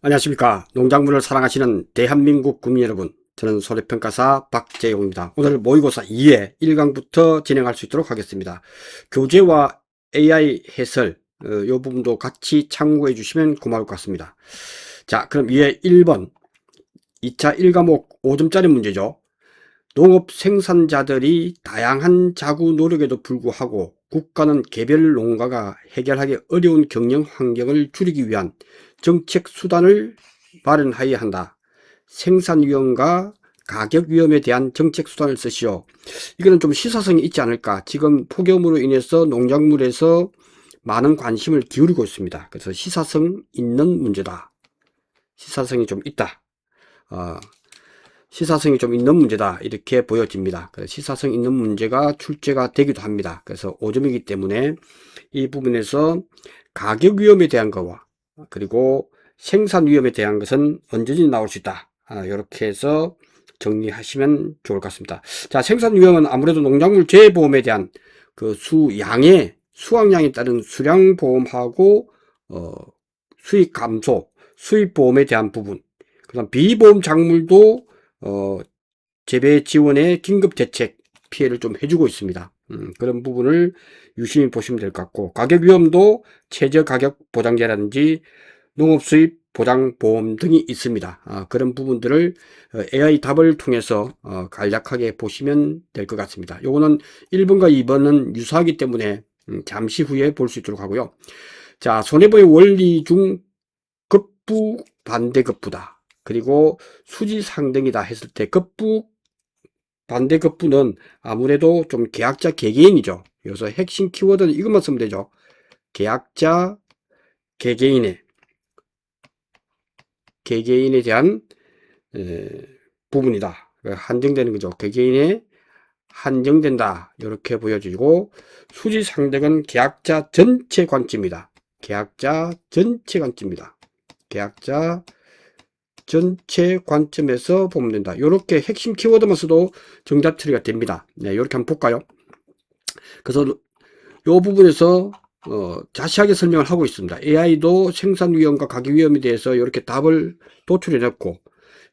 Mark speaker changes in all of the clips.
Speaker 1: 안녕하십니까. 농작물을 사랑하시는 대한민국 국민 여러분, 저는 손해평가사 박재용입니다. 오늘 모의고사 2회 1강부터 진행할 수 있도록 하겠습니다. 교재와 AI 해설 이 부분도 같이 참고해 주시면 고마울 것 같습니다. 자, 그럼 2회 1번 2차 1과목 5점짜리 문제죠. 농업 생산자들이 다양한 자구 노력에도 불구하고 국가는 개별 농가가 해결하기 어려운 경영 환경을 줄이기 위한 정책 수단을 마련하여야 한다. 생산 위험과 가격 위험에 대한 정책 수단을 쓰시오. 이거는 좀 시사성이 있지 않을까. 지금 폭염으로 인해서 농작물에서 많은 관심을 기울이고 있습니다. 그래서 시사성 있는 문제다. 시사성이 좀 있다. 시사성이 좀 있는 문제다, 이렇게 보여집니다. 그래서 시사성 있는 문제가 출제가 되기도 합니다. 그래서 5점이기 때문에 이 부분에서 가격 위험에 대한 거와 그리고 생산 위험에 대한 것은 언제든지 나올 수 있다. 이렇게 해서 정리하시면 좋을 것 같습니다. 자, 생산 위험은 아무래도 농작물 재보험에 대한 그 수확량에 따른 수량 보험하고 수익 감소, 수입 보험에 대한 부분, 그다음 비보험 작물도 재배 지원의 긴급 대책 피해를 좀 해주고 있습니다. 그런 부분을 유심히 보시면 될 것 같고, 가격 위험도 최저 가격 보장제라든지 농업 수입 보장 보험 등이 있습니다. 그런 부분들을 AI 답을 통해서 간략하게 보시면 될 것 같습니다. 요거는 1번과 2번은 유사하기 때문에 잠시 후에 볼 수 있도록 하고요. 자, 손해보의 원리 중 급부 반대급부다. 그리고 수지상등이다 했을 때 급부 반대급부는 아무래도 좀 계약자 개개인이죠. 여기서 핵심 키워드는 이것만 쓰면 되죠. 계약자 개개인에 대한 부분이다. 한정되는 거죠. 개개인에 한정된다. 이렇게 보여지고, 수지상등은 계약자 전체 관점이다. 계약자 전체 관점이다. 계약자 전체 관점에서 보면 된다. 이렇게 핵심 키워드만 써도 정답 처리가 됩니다. 네, 이렇게 한번 볼까요? 그래서 이 부분에서 자세하게 설명을 하고 있습니다. AI도 생산 위험과 가격 위험에 대해서 이렇게 답을 도출해 냈고,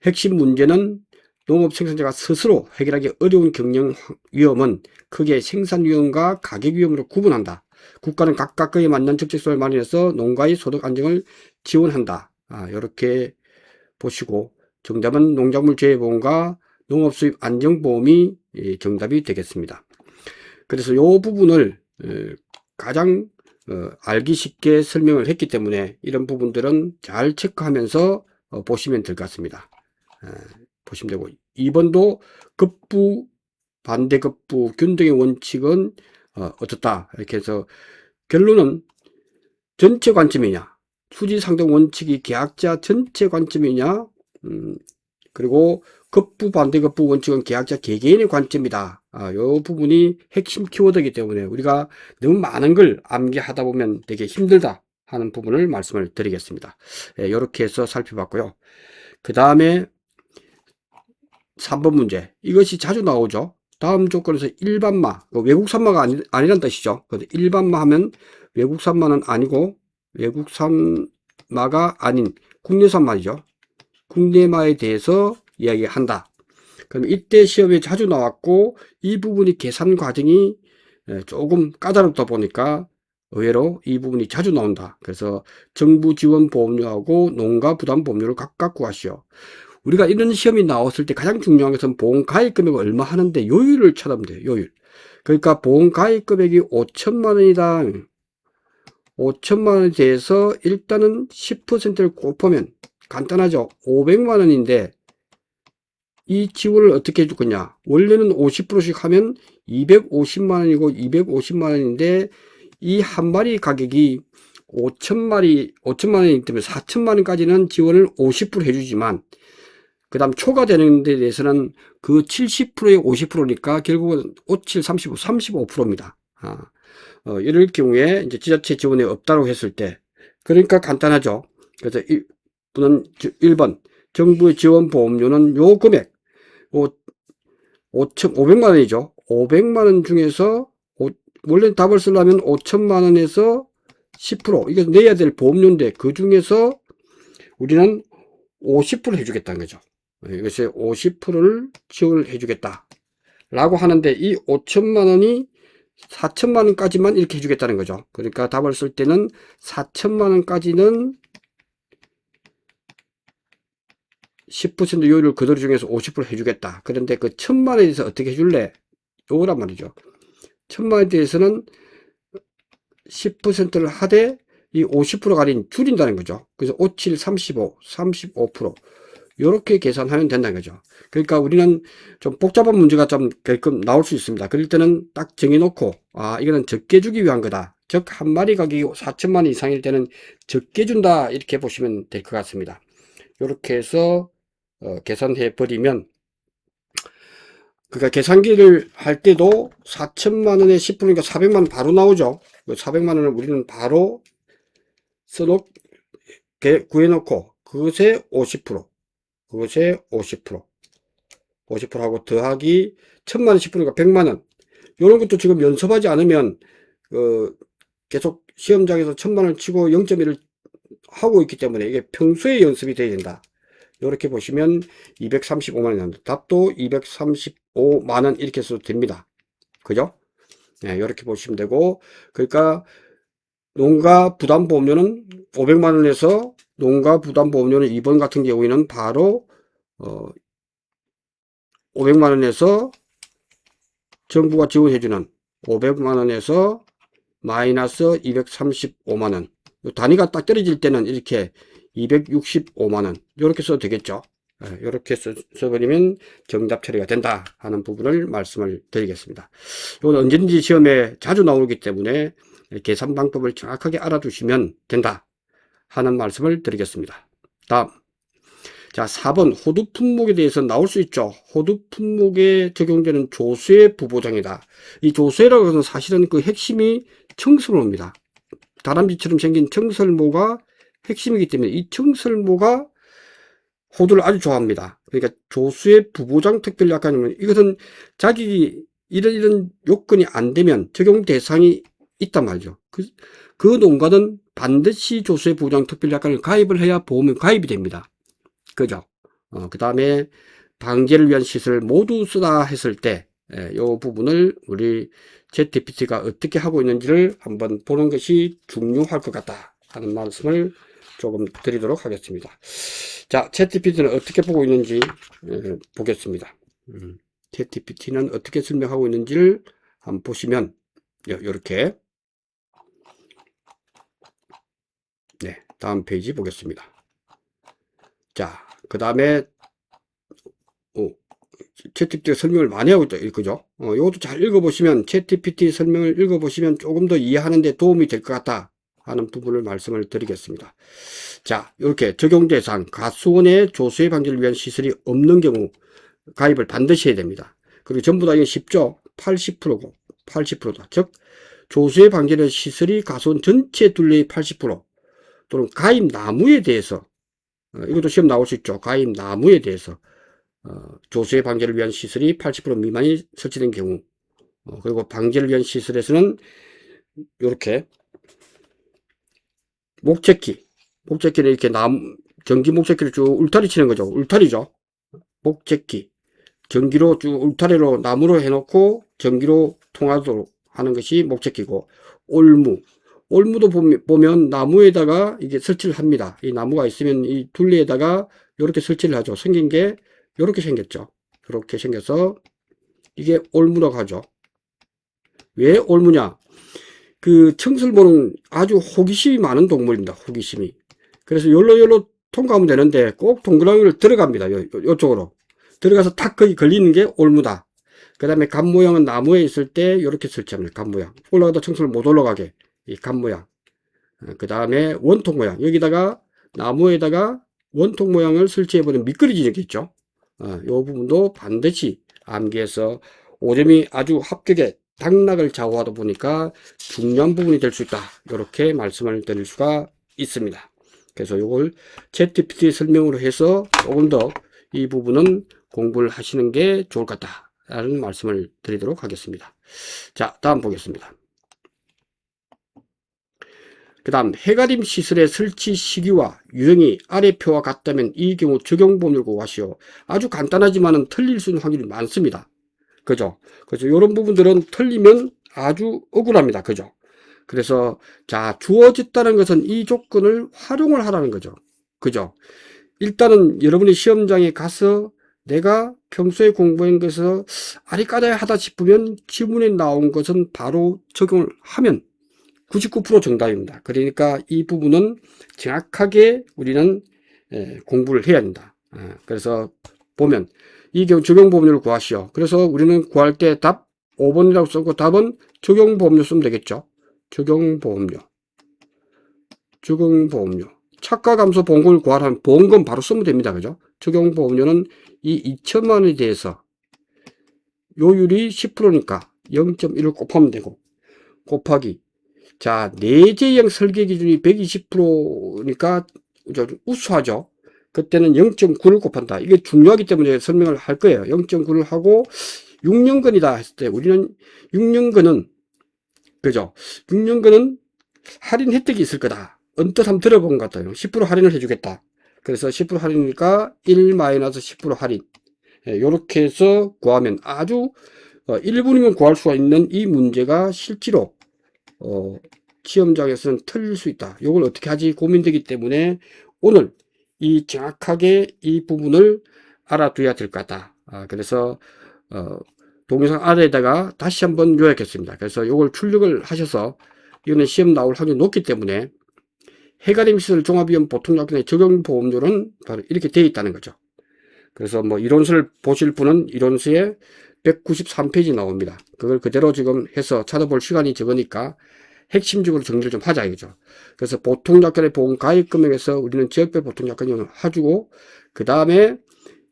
Speaker 1: 핵심 문제는 농업 생산자가 스스로 해결하기 어려운 경영 위험은 크게 생산 위험과 가격 위험으로 구분한다. 국가는 각각 그에 맞는 정책수단을 마련해서 농가의 소득 안정을 지원한다. 이렇게 보시고, 정답은 농작물 재해보험과 농업수입 안정보험이 정답이 되겠습니다. 그래서 이 부분을 가장 알기 쉽게 설명을 했기 때문에 이런 부분들은 잘 체크하면서 보시면 될 것 같습니다. 보시면 되고, 2번도 급부, 반대급부, 균등의 원칙은 어떻다, 이렇게 해서 결론은 전체 관점이냐, 수지상등 원칙이 계약자 전체 관점이냐, 그리고 급부 반대급부 원칙은 계약자 개개인의 관점이다. 이 부분이 핵심 키워드이기 때문에 우리가 너무 많은 걸 암기하다 보면 되게 힘들다 하는 부분을 말씀을 드리겠습니다. 이렇게 해서 살펴봤고요. 그 다음에 3번 문제, 이것이 자주 나오죠. 다음 조건에서 일반마, 외국산마가 아니란 뜻이죠. 일반마 하면 외국산마는 아니고 외국산마가 아닌 국내산마이죠. 국내마에 대해서 이야기한다. 그럼 이때 시험에 자주 나왔고, 이 부분이 계산 과정이 조금 까다롭다 보니까 의외로 이 부분이 자주 나온다. 그래서 정부 지원 보험료하고 농가 부담 보험료를 각각 구하시오. 우리가 이런 시험이 나왔을 때 가장 중요한 것은 보험 가입 금액이 얼마 하는데 요율을 찾으면 돼요. 요율. 그러니까 보험 가입 금액이 5천만 원이다. 5천만 원에 대해서 일단은 10%를 곱하면 간단하죠. 500만 원인데 이 지원을 어떻게 해줄 거냐. 원래는 50%씩 하면 250만 원이고 250만 원인데 이 한 마리 가격이 5천만 원이기 때문에 4천만 원까지는 지원을 50% 해주지만 그 다음 초과되는 데 대해서는 그 70%에 50%니까 결국은 57, 35, 35%입니다. 이럴 경우에 이제 지자체 지원이 없다고 했을 때, 그러니까 간단하죠. 그래서 1번 정부의 지원 보험료는 요 금액 500만 원이죠. 500만 원 중에서 원래 답을 쓰려면 5천만 원에서 10% 이게 내야 될 보험료인데 그 중에서 우리는 50% 해주겠다는 거죠. 이것에 50%를 지원을 해주겠다 라고 하는데, 이 5천만 원이 4천만 원까지만 이렇게 해주겠다는 거죠. 그러니까 답을 쓸 때는 4천만 원까지는 10% 요율을 그대로 중에서 50% 해주겠다. 그런데 그 1,000만 원에 대해서 어떻게 해줄래? 요거란 말이죠. 1,000만 원에 대해서는 10%를 하되 이 50%가 아닌 줄인다는 거죠. 그래서 5, 7, 35, 35%. 요렇게 계산하면 된다는 거죠. 그러니까 우리는 좀 복잡한 문제가 좀 가끔 나올 수 있습니다. 그럴 때는 딱 정해놓고, 아, 이거는 적게 주기 위한 거다. 즉, 한 마리 가격이 4천만 원 이상일 때는 적게 준다. 이렇게 보시면 될 것 같습니다. 요렇게 해서, 계산해 버리면, 그러니까 계산기를 할 때도 4천만 원에 10%니까 400만 원 바로 나오죠. 400만 원을 우리는 바로 구해놓고, 그것에 50%. 그것에 50%. 50%하고 더하기 1,000만 원 10%니까 100만 원. 이런 것도 지금 연습하지 않으면 계속 시험장에서 1,000만 원 치고 0.1을 하고 있기 때문에 이게 평소에 연습이 돼야 된다. 이렇게 보시면 235만 원이 나옵니다. 답도 235만 원 이렇게 써도 됩니다. 그죠? 네, 이렇게 보시면 되고, 그러니까 농가 부담보험료는 500만 원에서 농가 부담보험료는 2번 같은 경우에는 바로 500만 원에서 정부가 지원해주는 500만 원에서 마이너스 235만 원. 단위가 딱 떨어질 때는 이렇게 265만 원. 이렇게 써도 되겠죠. 이렇게 써버리면 정답 처리가 된다 하는 부분을 말씀을 드리겠습니다. 이건 언제든지 시험에 자주 나오기 때문에 계산 방법을 정확하게 알아두시면 된다 하는 말씀을 드리겠습니다. 다음. 자, 4번 호두 품목에 대해서 나올 수 있죠. 호두 품목에 적용되는 조수의 부보장이다. 이 조수라고 하는 사실은 그 핵심이 청설모입니다. 다람쥐처럼 생긴 청설모가 핵심이기 때문에 이 청설모가 호두를 아주 좋아합니다. 그러니까 조수의 부보장 특별약관이면 이것은 자기 이런 요건이 안 되면 적용 대상이 있단 말이죠. 그 농가는 반드시 조수의 부보장 특별약관을 가입을 해야 보험에 가입이 됩니다. 그죠? 그 다음에 방제를 위한 시설을 모두 쓰다 했을 때, 이 부분을 우리 챗GPT가 어떻게 하고 있는지를 한번 보는 것이 중요할 것 같다 하는 말씀을 조금 드리도록 하겠습니다. 자, 챗GPT는 어떻게 보고 있는지 보겠습니다. 챗GPT는 어떻게 설명하고 있는지를 한번 보시면, 이렇게. 네, 다음 페이지 보겠습니다. 자, 그 다음에 챗GPT가 설명을 많이 하고 있다. 그죠? 이것도 잘 읽어보시면, 챗GPT 설명을 읽어보시면 조금 더 이해하는 데 도움이 될 것 같다 하는 부분을 말씀을 드리겠습니다. 자, 이렇게 적용 대상, 가수원의 조수의 방지를 위한 시설이 없는 경우 가입을 반드시 해야 됩니다. 그리고 전부 다 이게 쉽죠? 80%고, 80%다. 즉, 조수의 방지를 시설이 가수원 전체 둘레의 80% 또는 가입 나무에 대해서, 이것도 시험 나올 수 있죠. 가입 나무에 대해서 조수의 방제를 위한 시설이 80% 미만이 설치된 경우, 그리고 방제를 위한 시설에서는 이렇게 목재키를 이렇게 전기 목재키를 쭉 울타리 치는 거죠. 울타리죠. 목재키 전기로 쭉 울타리로 나무로 해놓고 전기로 통하도록 하는 것이 목재키고, 올무도 보면 나무에다가 이게 설치를 합니다. 이 나무가 있으면 이 둘레에다가 이렇게 설치를 하죠. 생긴 게 이렇게 생겼죠. 이렇게 생겨서 이게 올무라고 하죠. 왜 올무냐? 그 청설모는 아주 호기심이 많은 동물입니다. 호기심이. 그래서 열로 통과하면 되는데 꼭 동그라미를 들어갑니다. 요쪽으로 들어가서 탁 거기 걸리는 게 올무다. 그 다음에 간 모양은 나무에 있을 때 이렇게 설치합니다. 간 모양. 올라가다 청설을 못 올라가게 이 간 모양. 그 다음에 원통 모양. 여기다가 나무에다가 원통 모양을 설치해버리면 미끄러지는 게 있죠. 이 부분도 반드시 암기해서 5점이 아주 합격에 당락을 좌우하다 보니까 중요한 부분이 될 수 있다. 이렇게 말씀을 드릴 수가 있습니다. 그래서 이걸 챗GPT 설명으로 해서 조금 더 이 부분은 공부를 하시는 게 좋을 것 같다 라는 말씀을 드리도록 하겠습니다. 자, 다음 보겠습니다. 그 다음 해가림 시설의 설치 시기와 유형이 아래 표와 같다면 이 경우 적용 범위를 구하시오. 아주 간단하지만 틀릴 수 있는 확률이 많습니다. 그죠? 그래서 이런 부분들은 틀리면 아주 억울합니다. 그죠? 그래서 자, 주어졌다는 것은 이 조건을 활용을 하라는 거죠. 그죠? 일단은 여러분이 시험장에 가서 내가 평소에 공부한 것에서 아리까리하다 싶으면 지문에 나온 것은 바로 적용을 하면 99% 정답입니다. 그러니까 이 부분은 정확하게 우리는 공부를 해야 된다. 그래서 보면 이 경우 적용보험료를 구하시오. 그래서 우리는 구할 때 답 5번이라고 쓰고 답은 적용보험료 쓰면 되겠죠. 적용보험료. 착가감소 보험금을 구하라면 보험금 바로 쓰면 됩니다. 그죠? 적용보험료는 이 2천만 원에 대해서 요율이 10%니까 0.1을 곱하면 되고 곱하기 자, 내재형 설계 기준이 120%니까 우수하죠. 그때는 0.9를 곱한다. 이게 중요하기 때문에 설명을 할 거예요. 0.9를 하고 6년근이다 했을 때 우리는 6년근은 그죠? 6년근은 할인 혜택이 있을 거다. 언뜻 한번 들어본 것 같아요. 10% 할인을 해주겠다. 그래서 10% 할인이니까 1-10% 할인. 이렇게 해서 구하면 아주 1분이면 구할 수가 있는 이 문제가 실제로 시험장에서는 틀릴 수 있다. 이걸 어떻게 하지 고민되기 때문에 오늘 이 정확하게 이 부분을 알아둬야 될 것 같다. 그래서 동영상 아래에다가 다시 한번 요약했습니다. 그래서 이걸 출력을 하셔서 이거는 시험 나올 확률이 높기 때문에 해가림시설 종합위험 보통약관의 적용보험료는 바로 이렇게 되어 있다는 거죠. 그래서 뭐 이론서를 보실 분은 이론서에 193페이지 나옵니다. 그걸 그대로 지금 해서 찾아볼 시간이 적으니까 핵심적으로 정리를 좀 하자 이거죠. 그래서 보통약관의 보험 가입 금액에서 우리는 지역별 보통약관을 해주고 그 다음에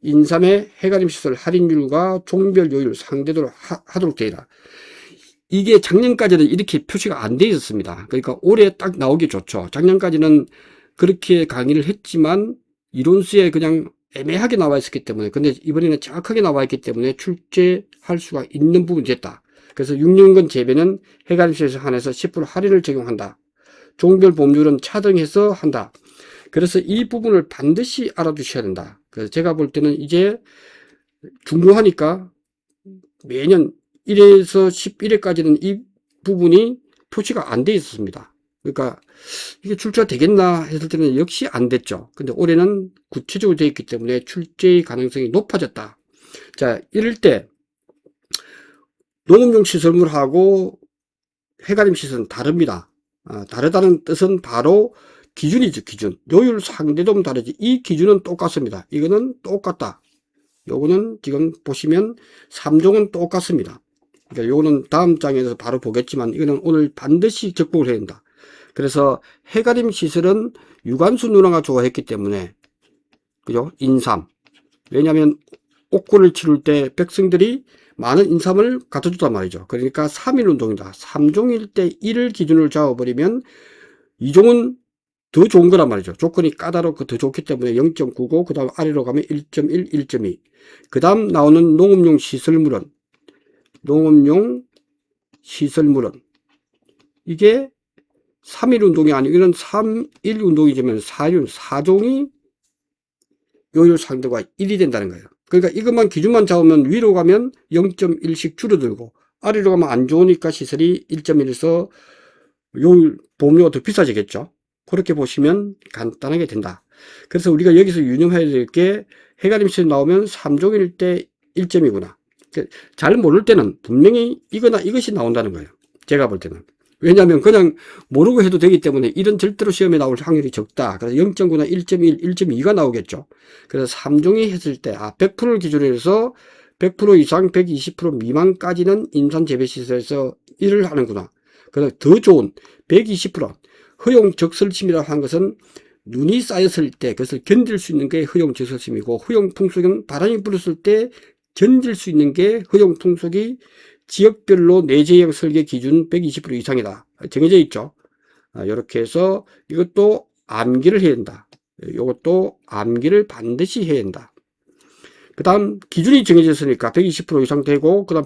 Speaker 1: 인삼의 해가림시설 할인율과 종별 요율 상대적으로 하도록 되어 있다. 이게 작년까지는 이렇게 표시가 안 돼 있었습니다. 그러니까 올해 딱 나오기 좋죠. 작년까지는 그렇게 강의를 했지만 이론서에 그냥 애매하게 나와 있었기 때문에 근데 이번에는 정확하게 나와 있기 때문에 출제할 수가 있는 부분이 됐다. 그래서 6년근 재배는 해가림시설에서 한해서 10% 할인을 적용한다. 종별 보험료는 차등해서 한다. 그래서 이 부분을 반드시 알아두셔야 된다. 그래서 제가 볼 때는 이제 중요하니까 매년 1회에서 11회까지는 이 부분이 표시가 안 돼 있었습니다. 그러니까 이게 출제가 되겠나 했을 때는 역시 안 됐죠. 근데 올해는 구체적으로 되어 있기 때문에 출제 가능성이 높아졌다. 자, 이럴 때 농업용 시설물하고 해가림 시설은 다릅니다. 다르다는 뜻은 바로 기준이죠. 기준. 요율 상대도 다르지. 이 기준은 똑같습니다. 이거는 똑같다. 요거는 지금 보시면 3종은 똑같습니다. 그러니까 요거는 다음 장에서 바로 보겠지만 이거는 오늘 반드시 적복을 해야 된다. 그래서 해가림 시설은 유관수 누나가 좋아했기 때문에 그죠? 인삼. 왜냐하면 옥고를 치룰 때 백성들이 많은 인삼을 갖다 줬단 말이죠. 그러니까 3일 운동이다. 3종일 때 1을 기준으로 잡아버리면 2종은 더 좋은 거란 말이죠. 조건이 까다롭고 더 좋기 때문에 0.99, 그 다음 아래로 가면 1.1, 1.2. 그 다음 나오는 농업용 시설물은 이게 3일 운동이 아니고 이건 3일 운동이지만 4종이 요율 상대가 1이 된다는 거예요. 그러니까 이것만 기준만 잡으면 위로 가면 0.1씩 줄어들고 아래로 가면 안 좋으니까 시설이 1.1에서 요율 보험료가 더 비싸지겠죠. 그렇게 보시면 간단하게 된다. 그래서 우리가 여기서 유념해야 될 게 해가림 시설 나오면 3종일 때 1점이구나. 잘 모를 때는 분명히 이거나 이것이 나온다는 거예요. 제가 볼 때는. 왜냐하면 그냥 모르고 해도 되기 때문에 이런 절대로 시험에 나올 확률이 적다. 그래서 0.9나 1.1, 1.2가 나오겠죠. 그래서 3종이 했을 때 100%를 기준으로 해서 100% 이상 120% 미만까지는 인산재배시설에서 일을 하는구나. 그래서 더 좋은 120% 허용 적설심이라고 하는 것은 눈이 쌓였을 때 그것을 견딜 수 있는 게 허용 적설심이고 허용 풍속은 바람이 불었을 때 견딜 수 있는 게 허용 풍속이 지역별로 내재형 설계 기준 120% 이상이다. 정해져 있죠. 이렇게 해서 이것도 암기를 해야 된다. 이것도 암기를 반드시 해야 된다. 그 다음 기준이 정해졌으니까 120% 이상 되고 그 다음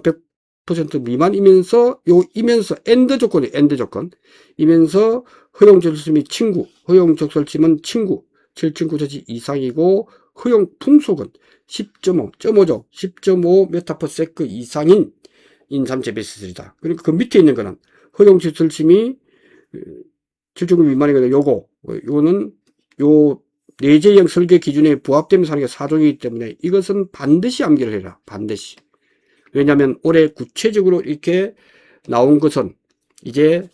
Speaker 1: 100% 미만이면서 이면서 엔드 조건이 엔드 조건 이면서 허용 적설심이 친구, 허용 적설심은 친구 7.9cm 이상이고 허용 풍속은 10.5죠. 10.5 메타퍼세크 이상인 인삼 재배시설이다. 그러니까 그 밑에 있는 거는 허용 적설심이 7.9 미만이거든요. 요거는 요 내재형 설계 기준에 부합되면서 하는 게 4종이기 때문에 이것은 반드시 암기를 해라. 반드시. 왜냐하면 올해 구체적으로 이렇게 나온 것은 이제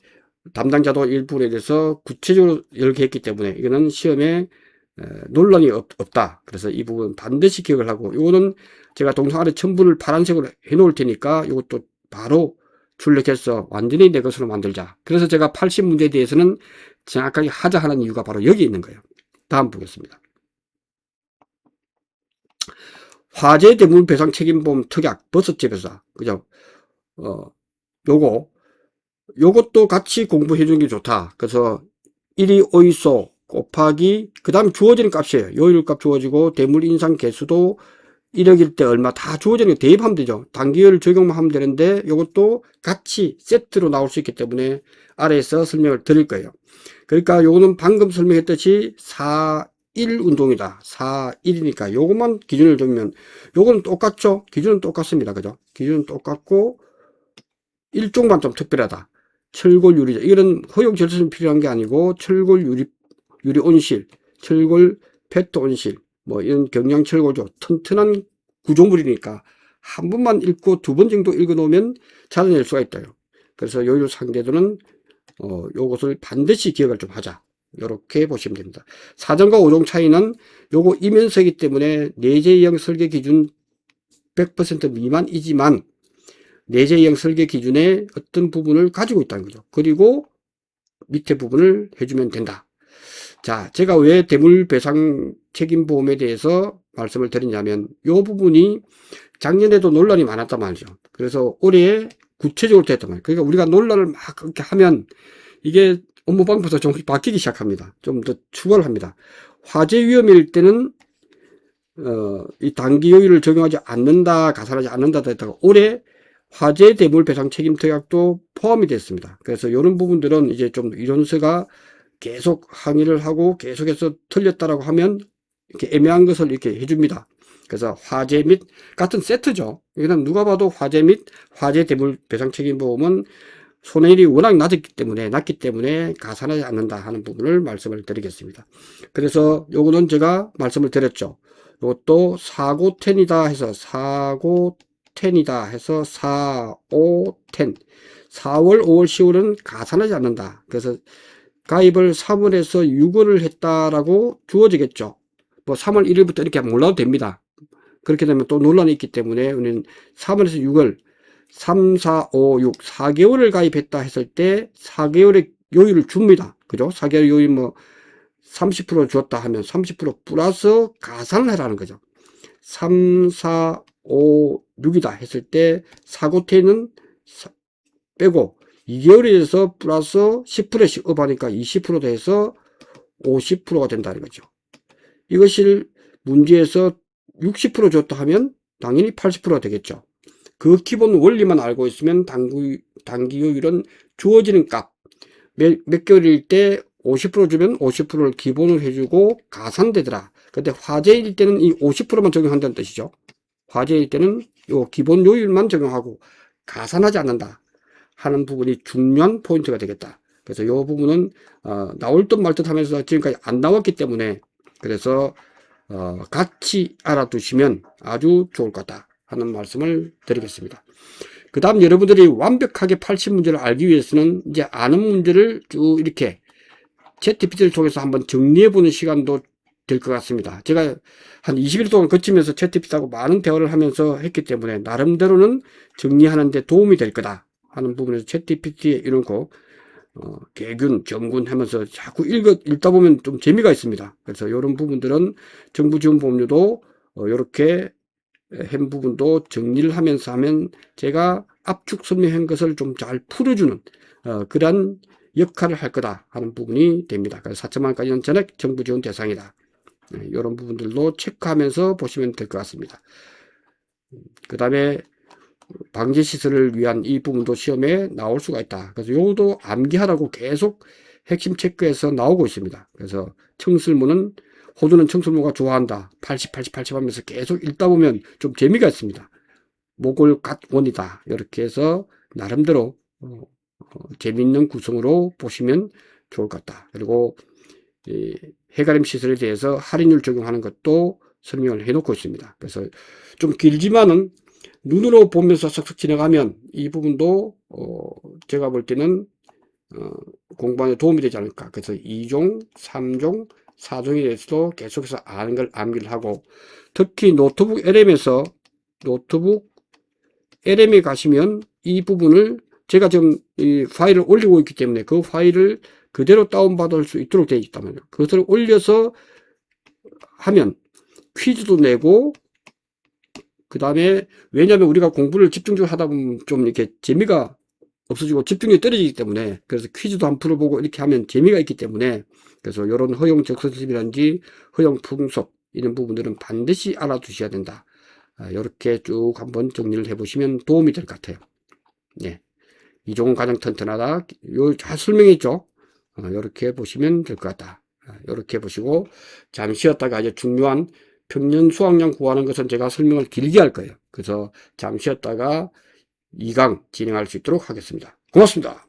Speaker 1: 담당자도 일부에 대해서 구체적으로 이렇게 했기 때문에 이거는 시험에 논란이 없다. 그래서 이 부분 반드시 기억을 하고 이거는 제가 동상 아래 첨부를 파란색으로 해 놓을 테니까 이것도 바로 출력해서 완전히 내 것으로 만들자. 그래서 제가 80문제에 대해서는 정확하게 하자 하는 이유가 바로 여기 있는 거예요. 다음 보겠습니다. 화재 대물 배상 책임보험 특약 버섯 재배사 그죠? 요것도 같이 공부해 주는 게 좋다. 그래서 1이 오이소 곱하기 그 다음 주어지는 값이에요. 요율값 주어지고 대물 인상 개수도 1억일 때 얼마 다 주어지는 게 대입하면 되죠. 단기율 적용만 하면 되는데 요것도 같이 세트로 나올 수 있기 때문에 아래에서 설명을 드릴 거예요. 그러니까 요거는 방금 설명했듯이 4.1 운동이다. 4.1이니까 요것만 기준을 두면 요거는 똑같죠. 기준은 똑같습니다. 그죠? 기준은 똑같고 1종만 좀 특별하다. 철골 유리죠. 이거는 허용 절차는 필요한 게 아니고 철골 유리 온실, 철골 페트 온실 뭐 이런 경량 철골조 튼튼한 구조물이니까 한 번만 읽고 두 번 정도 읽어 놓으면 찾아낼 수가 있다요. 그래서 요율 상대도는 요것을 반드시 기억을 좀 하자. 이렇게 보시면 됩니다. 4종과 5종 차이는 요거 이면서이기 때문에 내재형 설계 기준 100% 미만이지만 내재형 설계 기준의 어떤 부분을 가지고 있다는 거죠. 그리고 밑에 부분을 해주면 된다. 자, 제가 왜 대물배상 책임보험에 대해서 말씀을 드리냐면 이 부분이 작년에도 논란이 많았단 말이죠. 그래서 올해 구체적으로 됐단 말이에요. 그러니까 우리가 논란을 막 그렇게 하면 이게 업무방법도 좀 바뀌기 시작합니다. 좀 더 추가를 합니다. 화재 위험일 때는 이 단기 요율을 적용하지 않는다, 가산하지 않는다 했다가 올해 화재 대물 배상 책임 특약도 포함이 됐습니다. 그래서 이런 부분들은 이제 좀 이론서가 계속 항의를 하고 계속해서 틀렸다라고 하면 이렇게 애매한 것을 이렇게 해줍니다. 그래서 화재 및 같은 세트죠. 이거는 누가 봐도 화재 및 화재 대물 배상 책임 보험은 손해율이 워낙 낮기 때문에 가산하지 않는다 하는 부분을 말씀을 드리겠습니다. 그래서 요거는 제가 말씀을 드렸죠. 이것도 사고텐이다 해서 4, 5, 10 4월, 5월, 10월은 가산하지 않는다. 그래서 가입을 3월에서 6월을 했다라고 주어지겠죠. 뭐 3월 1일부터 이렇게 몰라도 됩니다. 그렇게 되면 또 논란이 있기 때문에 우리는 3월에서 6월 3, 4, 5, 6, 4개월을 가입했다 했을 때 4개월의 요율을 줍니다. 그죠? 4개월 요율 뭐 30% 주었다 하면 30% 플러스 가산을 하라는 거죠. 3, 4, 5, 6이다 했을 때 사고태는 빼고 2개월에 대해서 플러스 10%씩 업하니까 20% 돼서 50%가 된다는 거죠. 이것을 문제에서 60% 줬다 하면 당연히 80%가 되겠죠. 그 기본 원리만 알고 있으면 단기 요율은 주어지는 값 몇 개월일 때 50% 주면 50%를 기본으로 해주고 가산되더라. 근데 화재일 때는 이 50%만 적용한다는 뜻이죠. 화재일 때는 요 기본 요율만 적용하고 가산하지 않는다 하는 부분이 중요한 포인트가 되겠다. 그래서 이 부분은 나올 듯 말 듯 하면서 지금까지 안 나왔기 때문에 그래서 같이 알아두시면 아주 좋을 것 같다 하는 말씀을 드리겠습니다. 그 다음 여러분들이 완벽하게 80문제를 알기 위해서는 이제 아는 문제를 쭉 이렇게 챗GPT를 통해서 한번 정리해보는 시간도 될 것 같습니다. 제가 한 20일 동안 거치면서 챗GPT하고 많은 대화를 하면서 했기 때문에 나름대로는 정리하는 데 도움이 될 거다 하는 부분에서 챗GPT에 이런거 개균, 점군 하면서 자꾸 읽다 보면 좀 재미가 있습니다. 그래서 이런 부분들은 정부지원보험료도 이렇게 한 부분도 정리를 하면서 하면 제가 압축 설명한 것을 좀 잘 풀어주는 그러한 역할을 할 거다 하는 부분이 됩니다. 그래서 4천만원까지는 전액 정부 지원 대상이다. 이런 부분들도 체크하면서 보시면 될 것 같습니다. 그 다음에 방지 시설을 위한 이 부분도 시험에 나올 수가 있다. 그래서 요것도 암기하라고 계속 핵심 체크해서 나오고 있습니다. 그래서 청술문은 호주는 청술문가 좋아한다. 80, 80, 80 하면서 계속 읽다 보면 좀 재미가 있습니다. 목을 갓원이다. 이렇게 해서 나름대로 재미있는 구성으로 보시면 좋을 것 같다. 그리고 이 해가림 시설에 대해서 할인율 적용하는 것도 설명을 해놓고 있습니다. 그래서 좀 길지만은 눈으로 보면서 싹싹 지나가면 이 부분도 제가 볼 때는 공부하는 데 도움이 되지 않을까. 그래서 2종, 3종, 4종에 대해서도 계속해서 아는 걸 암기를 하고, 특히 노트북 LM에 가시면 이 부분을 제가 지금 이 파일을 올리고 있기 때문에 그 파일을 그대로 다운받을 수 있도록 되어 있다면요. 그것을 올려서 하면 퀴즈도 내고, 그 다음에 왜냐하면 우리가 공부를 집중적으로 하다 보면 좀 이렇게 재미가 없어지고 집중력이 떨어지기 때문에, 그래서 퀴즈도 한번 풀어보고 이렇게 하면 재미가 있기 때문에, 그래서 이런 허용 적선심이라든지 허용 풍속 이런 부분들은 반드시 알아두셔야 된다. 이렇게 쭉 한번 정리를 해보시면 도움이 될 것 같아요. 네. 이종은 가장 튼튼하다. 요 잘 설명했죠. 이렇게 보시면 될 것 같다. 이렇게 보시고 잠시 쉬었다가 이제 중요한 평년 수학량 구하는 것은 제가 설명을 길게 할 거예요. 그래서 잠시 쉬었다가 2강 진행할 수 있도록 하겠습니다. 고맙습니다.